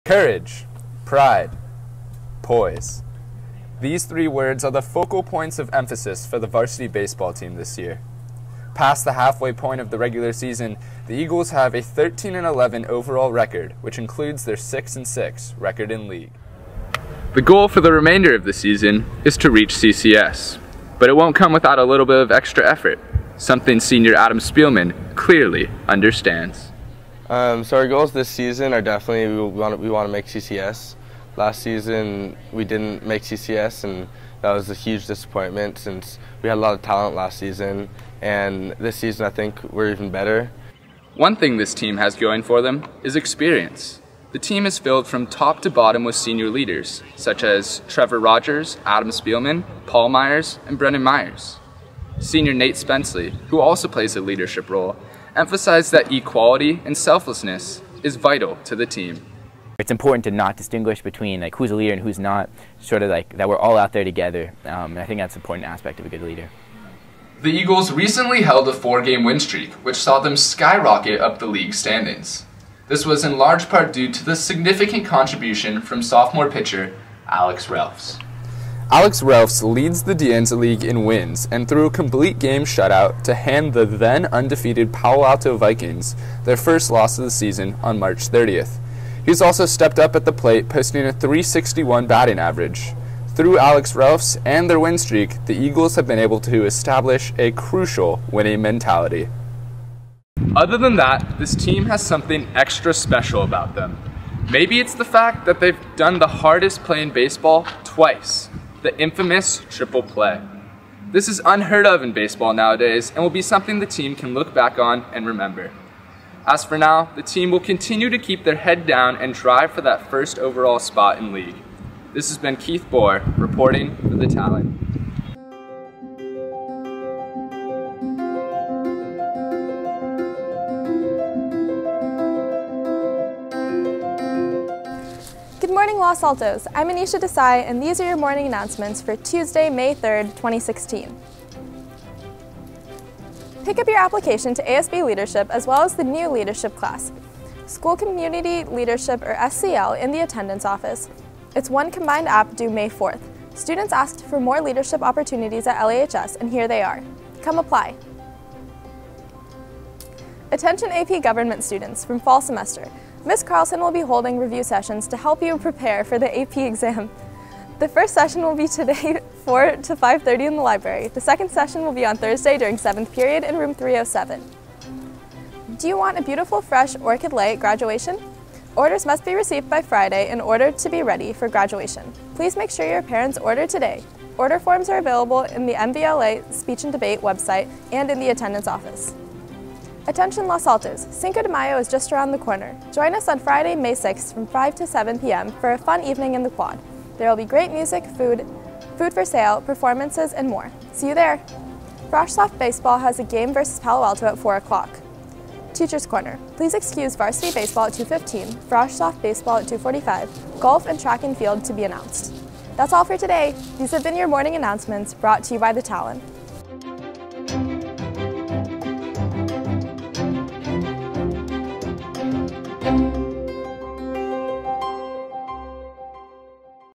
Courage, pride, poise. These three words are the focal points of emphasis for the varsity baseball team this year. Past the halfway point of the regular season, the Eagles have a 13-11 overall record, which includes their 6-6 record in league. The goal for the remainder of the season is to reach CCS, but it won't come without a little bit of extra effort, something senior Adam Spielman clearly understands. So our goals this season are definitely we want to make CCS. Last season we didn't make CCS, and that was a huge disappointment since we had a lot of talent last season, and this season I think we're even better. One thing this team has going for them is experience. The team is filled from top to bottom with senior leaders, such as Trevor Rogers, Adam Spielman, Paul Myers, and Brennan Myers. Senior Nate Spenceley, who also plays a leadership role, emphasized that equality and selflessness is vital to the team. It's important to not distinguish between who's a leader and who's not, sort of that we're all out there together, and I think that's an important aspect of a good leader. The Eagles recently held a 4-game win streak, which saw them skyrocket up the league standings. This was in large part due to the significant contribution from sophomore pitcher Alex Ralphs. Alex Ralphs leads the De Anza League in wins and threw a complete game shutout to hand the then undefeated Palo Alto Vikings their first loss of the season on March 30th. He's also stepped up at the plate, posting a .361 batting average. Through Alex Ralphs and their win streak, the Eagles have been able to establish a crucial winning mentality. Other than that, this team has something extra special about them. Maybe it's the fact that they've done the hardest play in baseball twice. The infamous triple play. This is unheard of in baseball nowadays and will be something the team can look back on and remember. As for now, the team will continue to keep their head down and drive for that first overall spot in league. This has been Keith Bohr reporting for The Talon. Good morning, Los Altos. I'm Anisha Desai, and these are your morning announcements for Tuesday, May 3rd, 2016. Pick up your application to ASB Leadership as well as the new leadership class, School Community Leadership or SCL, in the attendance office. It's one combined app due May 4th. Students asked for more leadership opportunities at LAHS, and here they are. Come apply. Attention AP Government students from fall semester. Ms. Carlson will be holding review sessions to help you prepare for the AP exam. The first session will be today 4 to 5:30 in the library. The second session will be on Thursday during 7th period in room 307. Do you want a beautiful, fresh Orchid Lake graduation? Orders must be received by Friday in order to be ready for graduation. Please make sure your parents order today. Order forms are available in the MVLA Speech and Debate website and in the attendance office. Attention Los Altos, Cinco de Mayo is just around the corner. Join us on Friday, May 6th from 5 to 7 p.m. for a fun evening in the quad. There will be great music, food for sale, performances, and more. See you there. Froshsoft Baseball has a game versus Palo Alto at 4 o'clock. Teacher's Corner. Please excuse varsity baseball at 2:15, Froshsoft Baseball at 2:45, golf and track and field to be announced. That's all for today. These have been your morning announcements brought to you by The Talon.